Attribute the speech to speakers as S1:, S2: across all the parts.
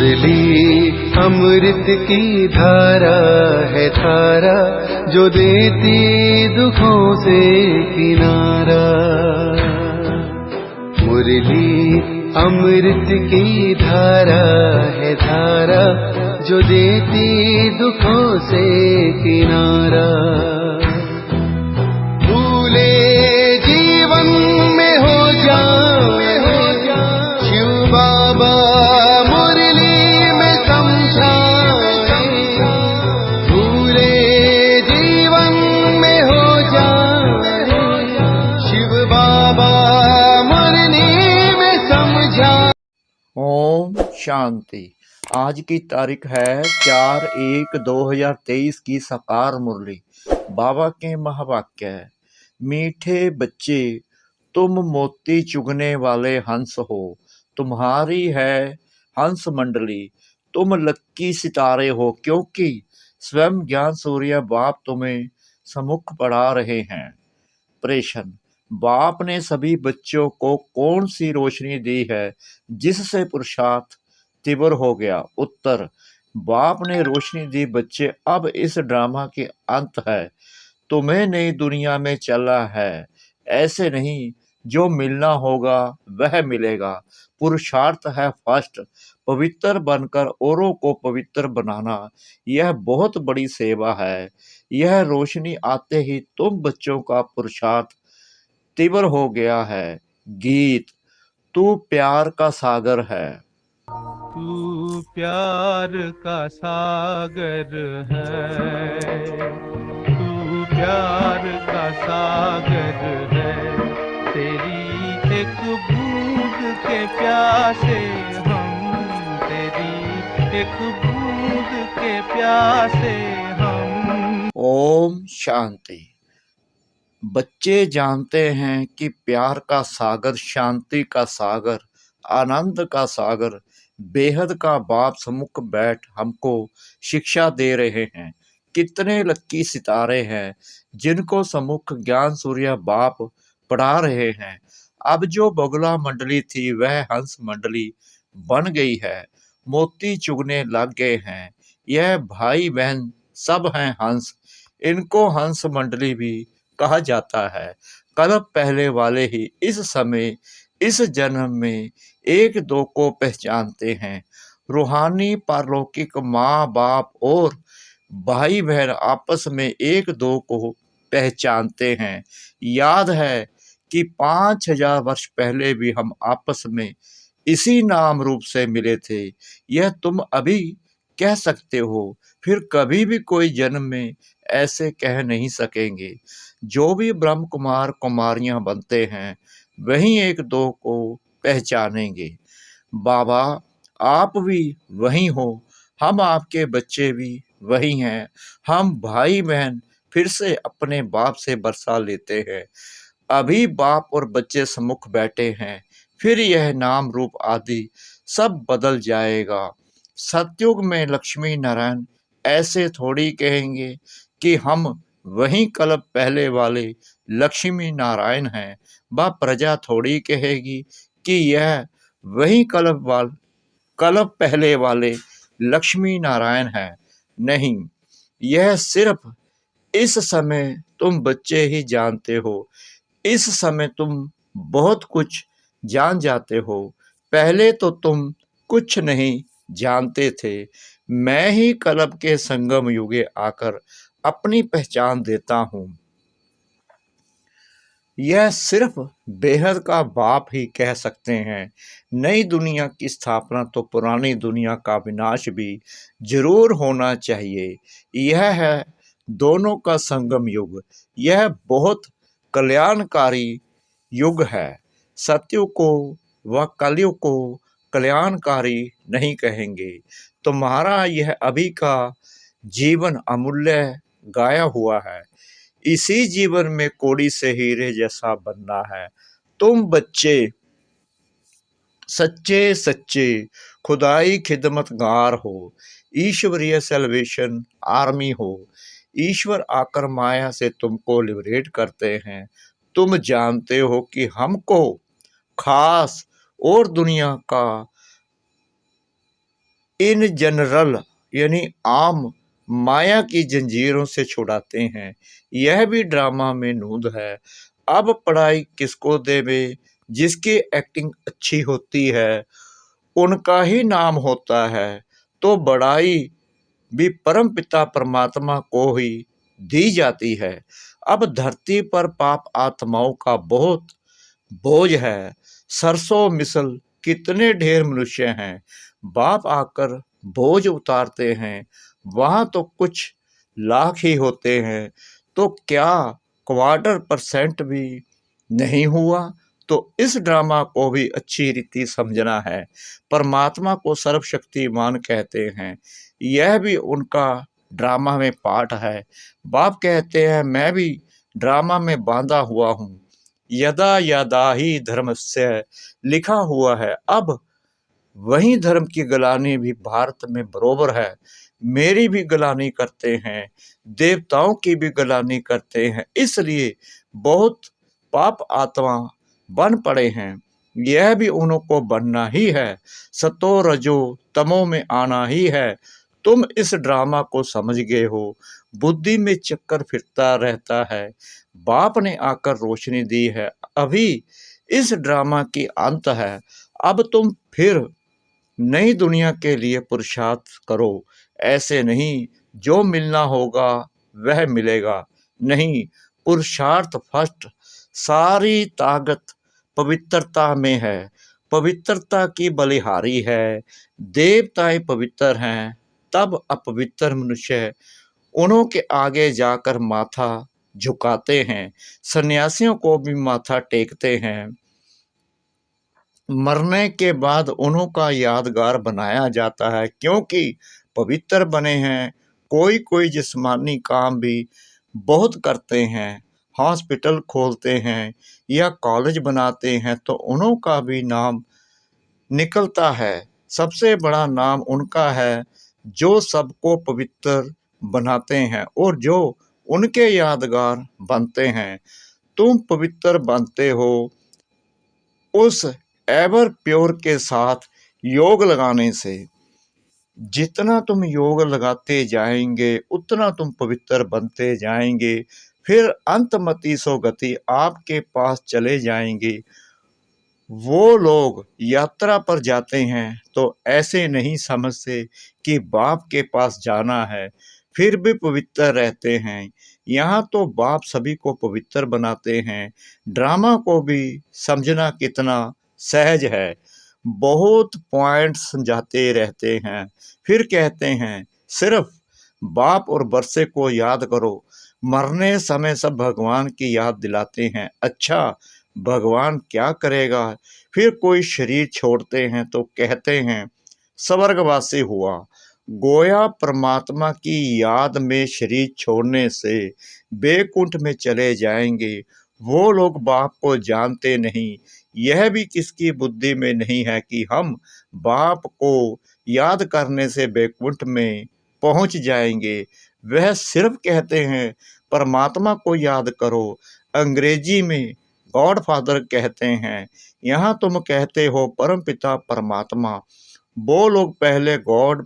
S1: मुरली अमृत की धारा है धारा, जो देती दुखों से किनारा। मुरली अमृत की धारा है धारा, जो देती दुखों से किनारा। भूले जीवन में हो जाए शिव बाबा मुरली में समझाए। भूले जीवन में हो जाए शिव बाबा मुरली में समझाए।
S2: ओम शांति। आज की तारीख है 4/1/2023 की साकार मुरली। बाबा के महावाक्य है, मीठे बच्चे तुम मोती चुगने वाले हंस हो, तुम्हारी है हंस मंडली, तुम लक्की सितारे हो, क्योंकि स्वयं ज्ञान सूर्य बाप तुम्हें सम्मुख पढ़ा रहे हैं। प्रश्न, बाप ने सभी बच्चों को कौन सी रोशनी दी है जिससे पुरुषार्थ तीव्र हो गया? उत्तर, बाप ने रोशनी दी बच्चे, अब इस ड्रामा के अंत है, तुम्हें नई दुनिया में चला है। ऐसे नहीं, जो मिलना होगा वह मिलेगा। पुरुषार्थ है फर्स्ट, पवित्र बनकर औरों को पवित्र बनाना, यह बहुत बड़ी सेवा है। यह रोशनी आते ही तुम बच्चों का पुरुषार्थ तीव्र हो गया है। गीत, तू प्यार का सागर है।
S3: तू प्यार का सागर है, तू प्यार का सागर है, तेरी एक बूंद के प्यासे हम, तेरी एक बूंद के प्यासे हम।
S2: ओम शांति। बच्चे जानते हैं कि प्यार का सागर, शांति का सागर, आनंद का सागर, बेहद का बाप सम्मुख बैठ हमको शिक्षा दे रहे हैं। कितने लक्की सितारे हैं जिनको सम्मुख ज्ञान सूर्य बाप पढ़ा रहे हैं। अब जो बगुला मंडली थी वह हंस मंडली बन गई है, मोती चुगने लग गए हैं। यह भाई बहन सब हैं हंस, इनको हंस मंडली भी कहा जाता है। कल पहले वाले ही इस समय इस जन्म में एक दो को पहचानते हैं। रूहानी पारलौकिक माँ बाप और भाई बहन आपस में एक दो को पहचानते हैं। याद है कि 5000 वर्ष पहले भी हम आपस में इसी नाम रूप से मिले थे। यह तुम अभी कह सकते हो, फिर कभी भी कोई जन्म में ऐसे कह नहीं सकेंगे। जो भी ब्रह्म कुमार कुमारियां बनते हैं वही एक दो को पहचानेंगे। बाबा आप भी वही हो, हम आपके बच्चे भी वही हैं। हम भाई बहन फिर से अपने बाप से बरसा लेते हैं। अभी बाप और बच्चे सम्मुख बैठे हैं, फिर यह नाम रूप आदि सब बदल जाएगा। सतयुग में लक्ष्मी नारायण ऐसे थोड़ी कहेंगे कि हम वही कल्प पहले वाले लक्ष्मी नारायण हैं। वह प्रजा थोड़ी कहेगी कि यह वही कल्प पहले वाले लक्ष्मी नारायण हैं। नहीं, यह सिर्फ इस समय तुम बच्चे ही जानते हो। इस समय तुम बहुत कुछ जान जाते हो। पहले तो तुम कुछ नहीं जानते थे। मैं ही कल्प के संगम युगे आकर अपनी पहचान देता हूँ। यह सिर्फ बेहद का बाप ही कह सकते हैं। नई दुनिया की स्थापना तो पुरानी दुनिया का विनाश भी जरूर होना चाहिए। यह है दोनों का संगम युग। यह बहुत कल्याणकारी युग है। सतयुग को व कलयुग को कल्याणकारी नहीं कहेंगे। तुम्हारा यह अभी का जीवन अमूल्य गाया हुआ है। इसी जीवन में कोड़ी से हीरे जैसा बनना है। तुम बच्चे सच्चे सच्चे खुदाई खिदमतगार हो, ईश्वरीय सेल्वेशन आर्मी हो। ईश्वर आकर माया से तुमको लिबरेट करते हैं। तुम जानते हो कि हमको खास और दुनिया का इन जनरल यानी आम माया की जंजीरों से छुड़ाते हैं। यह भी ड्रामा में नूंद है। अब पढ़ाई किसको देवे, जिसकी एक्टिंग अच्छी होती है उनका ही नाम होता है। तो बड़ाई भी परम पिता परमात्मा को ही दी जाती है। अब धरती पर पाप आत्माओं का बहुत बोझ है। सरसों मिसल कितने ढेर मनुष्य हैं, बाप आकर बोझ उतारते हैं। वहां तो कुछ लाख ही होते हैं, तो क्या 25% भी नहीं हुआ। तो इस ड्रामा को भी अच्छी रीति समझना है। परमात्मा को सर्वशक्तिमान कहते हैं, यह भी उनका ड्रामा में पार्ट है। बाप कहते हैं मैं भी ड्रामा में बांधा हुआ हूँ। यदा यदा ही धर्मस्य लिखा हुआ है। अब वही धर्म की गलानी भी भारत में बरोबर है। मेरी भी गलानी करते हैं, देवताओं की भी गलानी करते हैं। इसलिए बहुत पाप आत्मा बन पड़े हैं। यह भी उनको बनना ही है। सतो रजो तमो में आना ही है। तुम इस ड्रामा को समझ गए हो। बुद्धि में चक्कर फिरता रहता है। बाप ने आकर रोशनी दी है। अभी इस ड्रामा की अंत है। अब तुम फिर नई दुनिया के लिए पुरुषार्थ करो। ऐसे नहीं जो मिलना होगा वह मिलेगा, नहीं, पुरुषार्थ फर्स्ट। सारी ताकत पवित्रता में है। पवित्रता की बलिहारी है। देवताएं पवित्र हैं, तब अपवित्र मनुष्य उन्हों के आगे जाकर माथा झुकाते हैं। सन्यासियों को भी माथा टेकते हैं। मरने के बाद उन्हों का यादगार बनाया जाता है, क्योंकि पवित्र बने हैं। कोई कोई जिस्मानी काम भी बहुत करते हैं, हॉस्पिटल खोलते हैं या कॉलेज बनाते हैं, तो उन्हों का भी नाम निकलता है। सबसे बड़ा नाम उनका है जो सबको पवित्र बनाते हैं और जो उनके यादगार बनते हैं। तुम पवित्र बनते हो उस एवर प्योर के साथ योग लगाने से। जितना तुम योग लगाते जाएंगे उतना तुम पवित्र बनते जाएंगे। फिर अंतमति सो गति आपके पास चले जाएंगे। वो लोग यात्रा पर जाते हैं तो ऐसे नहीं समझते कि बाप के पास जाना है, फिर भी पवित्र रहते हैं। यहाँ तो बाप सभी को पवित्र बनाते हैं। ड्रामा को भी समझना कितना सहज है। बहुत पॉइंट समझाते रहते हैं, फिर कहते हैं सिर्फ बाप और बरसे को याद करो। मरने समय सब भगवान की याद दिलाते हैं। अच्छा, भगवान क्या करेगा। फिर कोई शरीर छोड़ते हैं तो कहते हैं स्वर्गवासी हुआ। गोया परमात्मा की याद में शरीर छोड़ने से बैकुंठ में चले जाएंगे। वो लोग बाप को जानते नहीं। यह भी किसकी बुद्धि में नहीं है कि हम बाप को याद करने से बैकुंठ में पहुंच जाएंगे। वह सिर्फ कहते हैं परमात्मा को याद करो। अंग्रेजी में गॉड फादर कहते हैं, यहाँ तुम कहते हो परम पिता परमात्मा। वो लोग पहले गॉड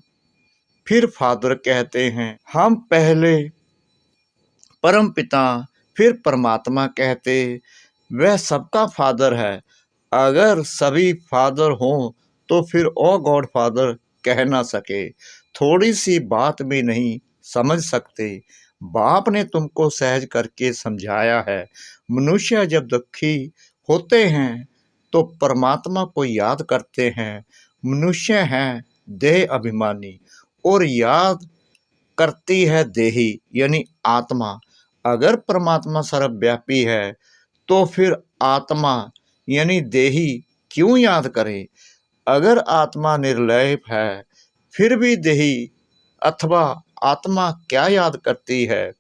S2: फिर फादर कहते हैं। हम पहले परम पिता फिर परमात्मा कहते। वह सबका फादर है। अगर सभी फादर हों तो फिर ओ गॉड फादर कह ना सके। थोड़ी सी बात भी नहीं समझ सकते। बाप ने तुमको सहज करके समझाया है। मनुष्य जब दुखी होते हैं तो परमात्मा को याद करते हैं। मनुष्य हैं देह अभिमानी और याद करती है देही यानी आत्मा। अगर परमात्मा सर्वव्यापी है तो फिर आत्मा यानी देही क्यों याद करे। अगर आत्मा निर्लय है फिर भी देही अथवा आत्मा क्या याद करती है।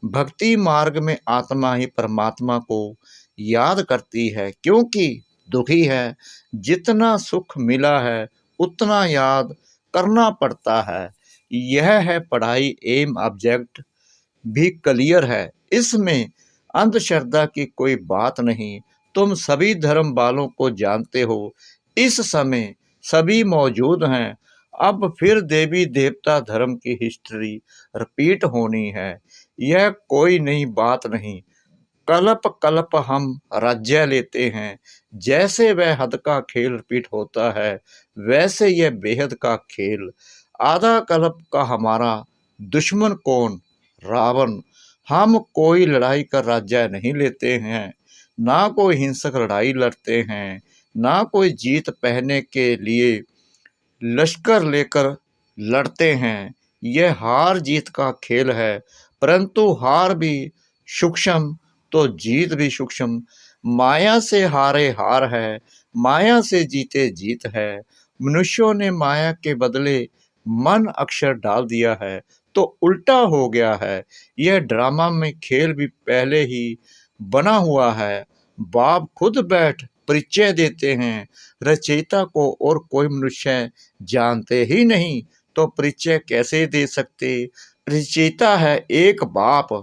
S2: भक्ति मार्ग में आत्मा ही परमात्मा को याद करती है, क्योंकि दुखी है। जितना सुख मिला है उतना याद करना पड़ता है। यह है पढ़ाई। एम ऑब्जेक्ट भी क्लियर है। इसमें अंधश्रद्धा की कोई बात नहीं। तुम सभी धर्म वालों को जानते हो। इस समय सभी मौजूद हैं। अब फिर देवी देवता धर्म की हिस्ट्री रिपीट होनी है। यह कोई नई बात नहीं। कल्प कल्प हम राज्य लेते हैं। जैसे वह हद का खेल रिपीट होता है, वैसे यह बेहद का खेल। आधा कल्प का हमारा दुश्मन कौन? रावण। हम कोई लड़ाई कर राज्य नहीं लेते हैं, ना कोई हिंसक लड़ाई लड़ते हैं, ना कोई जीत पहने के लिए लश्कर लेकर लड़ते हैं। यह हार जीत का खेल है, परंतु हार भी सूक्ष्म तो जीत भी सूक्ष्म। माया से हारे हार है, माया से जीते जीत है। मनुष्यों ने माया के बदले मन अक्षर डाल दिया है तो उल्टा हो गया है। यह ड्रामा में खेल भी पहले ही बना हुआ है। बाप खुद बैठ परिचय देते हैं रचयिता को, और कोई मनुष्य जानते ही नहीं तो परिचय कैसे दे सकते? रचयिता है एक बाप,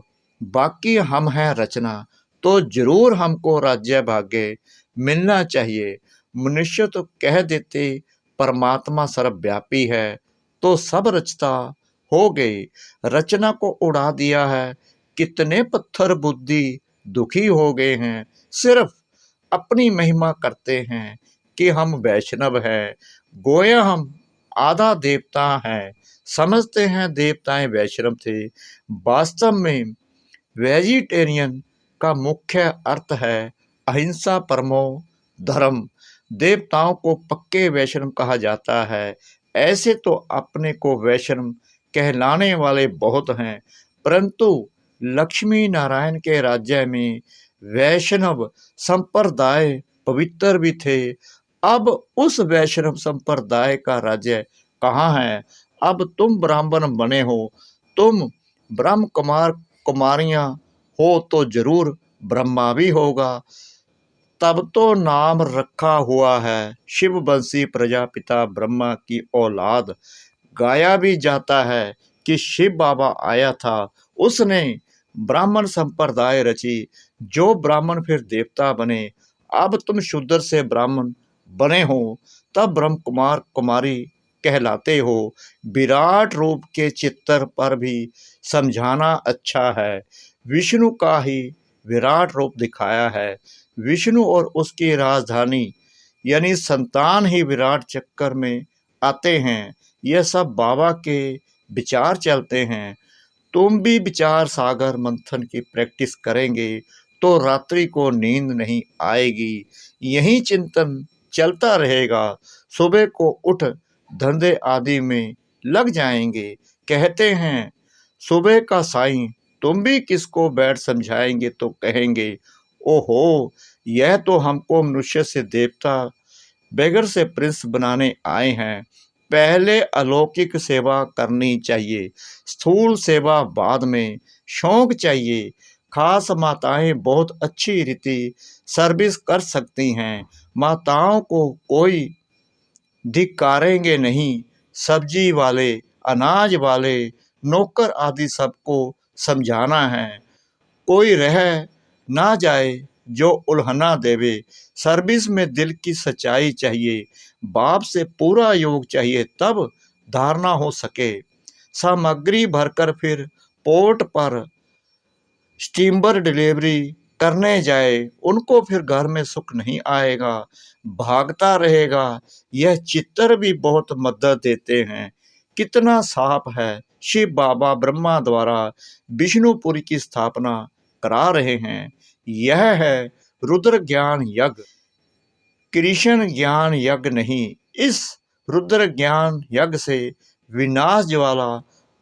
S2: बाकी हम हैं रचना। तो जरूर हमको राज्य भाग्य मिलना चाहिए। मनुष्य तो कह देते परमात्मा सर्वव्यापी है तो सब रचता हो गई। रचना को उड़ा दिया है। कितने पत्थर बुद्धि दुखी हो गए हैं, सिर्फ अपनी महिमा करते हैं कि हम वैष्णव हैं। गोया हम आधा देवता हैं, समझते हैं देवताएं वैष्णव थे। वास्तव में वेजिटेरियन का मुख्य अर्थ है अहिंसा परमो धर्म। देवताओं को पक्के वैष्णव कहा जाता है। ऐसे तो अपने को वैष्णव कहलाने वाले बहुत हैं, परंतु लक्ष्मी नारायण के राज्य में वैष्णव संप्रदाय पवित्र भी थे। अब उस वैष्णव संप्रदाय का राज्य कहाँ है? अब तुम ब्राह्मण बने हो, तुम ब्रह्म कुमार कुमारियां हो तो जरूर ब्रह्मा भी होगा। तब तो नाम रखा हुआ है शिववंशी प्रजापिता ब्रह्मा की औलाद। गाया भी जाता है कि शिव बाबा आया था, उसने ब्राह्मण संप्रदाय रची। जो ब्राह्मण फिर देवता बने। अब तुम शूद्र से ब्राह्मण बने हो तब ब्रह्म कुमार कुमारी कहलाते हो। विराट रूप के चित्र पर भी समझाना अच्छा है। विष्णु का ही विराट रूप दिखाया है। विष्णु और उसकी राजधानी यानी संतान ही विराट चक्कर में आते हैं। यह सब बाबा के विचार चलते हैं। तुम भी विचार सागर मंथन की प्रैक्टिस करेंगे तो रात्रि को नींद नहीं आएगी। यही चिंतन चलता रहेगा। सुबह को उठ धंधे आदि में लग जाएंगे। कहते हैं सुबह का साईं, तुम भी किसको बैठ समझाएंगे तो कहेंगे ओहो, यह तो हमको मनुष्य से देवता बेगर से प्रिंस बनाने आए हैं। पहले अलौकिक सेवा करनी चाहिए, स्थूल सेवा बाद में। शौक चाहिए। खास माताएं बहुत अच्छी रीति सर्विस कर सकती हैं। माताओं को कोई धिक्कारेंगे नहीं। सब्जी वाले, अनाज वाले, नौकर आदि सबको समझाना है। कोई रह ना जाए जो उल्हना देवे। सर्विस में दिल की सच्चाई चाहिए। बाप से पूरा योग चाहिए, तब धारणा हो सके। सामग्री भरकर फिर पोर्ट पर स्टीमर डिलीवरी करने जाए, उनको फिर घर में सुख नहीं आएगा, भागता रहेगा। यह चित्र भी बहुत मदद देते हैं। कितना साफ है। शिव बाबा ब्रह्मा द्वारा विष्णुपुरी की स्थापना करा रहे हैं। यह है रुद्र ज्ञान यज्ञ, कृष्ण ज्ञान यज्ञ नहीं। इस रुद्र ज्ञान यज्ञ से विनाश ज्वाला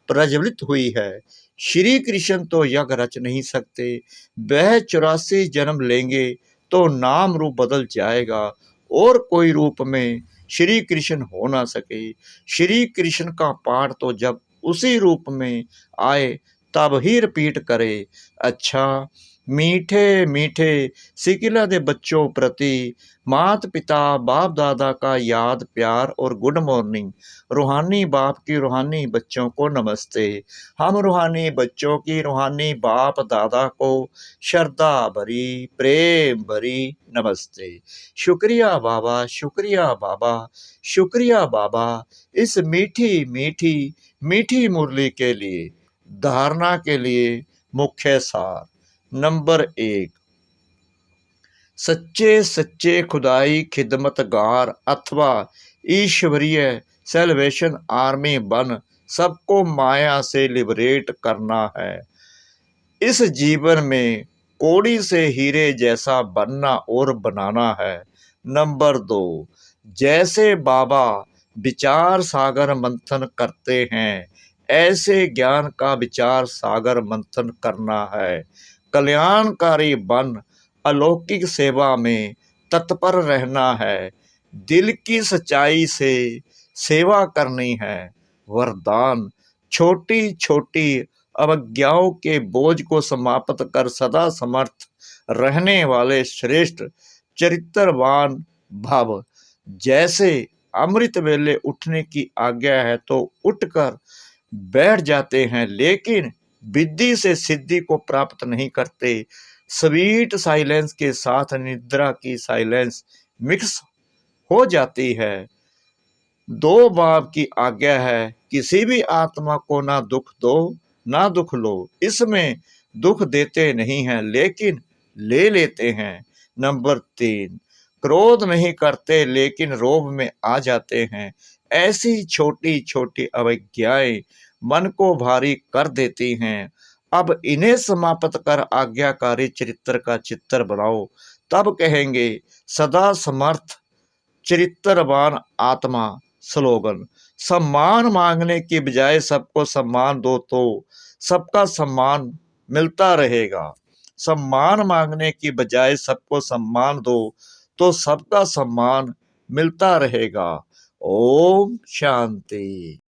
S2: प्रज्वलित हुई है। श्री कृष्ण तो यज्ञ रच नहीं सकते। वह 84 जन्म लेंगे तो नाम रूप बदल जाएगा और कोई रूप में श्री कृष्ण हो ना सके। श्री कृष्ण का पाठ तो जब उसी रूप में आए तब ही रिपीट करे। अच्छा, मीठे मीठे सिकिला ਦੇ बच्चों प्रति मात पिता बाप दादा का याद प्यार और गुड मॉर्निंग। रूहानी बाप की रूहानी बच्चों को नमस्ते। हम रूहानी बच्चों की रूहानी बाप दादा को श्रद्धा भरी प्रेम भरी नमस्ते। शुक्रिया बाबा, शुक्रिया बाबा, शुक्रिया बाबा इस मीठी मीठी मीठी मुरली के लिए। धारणा के लिए मुख्य सार। नंबर 1, सच्चे सच्चे खुदाई खिदमतगार अथवा ईश्वरीय सेल्वेशन आर्मी बन सबको माया से लिबरेट करना है। इस जीवन में कोड़ी से हीरे जैसा बनना और बनाना है। नंबर 2, जैसे बाबा विचार सागर मंथन करते हैं ऐसे ज्ञान का विचार सागर मंथन करना है। कल्याणकारी बन अलौकिक सेवा में तत्पर रहना है। दिल की सच्चाई से सेवा करनी है। वरदान, छोटी छोटी अवज्ञाओं के बोझ को समाप्त कर सदा समर्थ रहने वाले श्रेष्ठ चरित्रवान भव। जैसे अमृत वेले उठने की आज्ञा है तो उठकर बैठ जाते हैं, लेकिन विधि से सिद्धि को प्राप्त नहीं करते। स्वीट साइलेंस के साथ निद्रा की साइलेंस मिक्स हो जाती है। 2 बाप की आज्ञा है, किसी भी आत्मा को ना दुख दो ना दुख लो। इसमें दुख देते नहीं हैं लेकिन ले लेते हैं। नंबर 3, क्रोध नहीं करते लेकिन रोब में आ जाते हैं। ऐसी छोटी छोटी अवज्ञाएं मन को भारी कर देती हैं। अब इन्हें समाप्त कर आज्ञाकारी चरित्र का चित्र बनाओ, तब कहेंगे सदा समर्थ चरित्रवान आत्मा। स्लोगन, सम्मान मांगने की बजाय सबको सम्मान दो तो सबका सम्मान मिलता रहेगा। सम्मान मांगने की बजाय सबको सम्मान दो तो सबका सम्मान मिलता रहेगा। ओम शांति।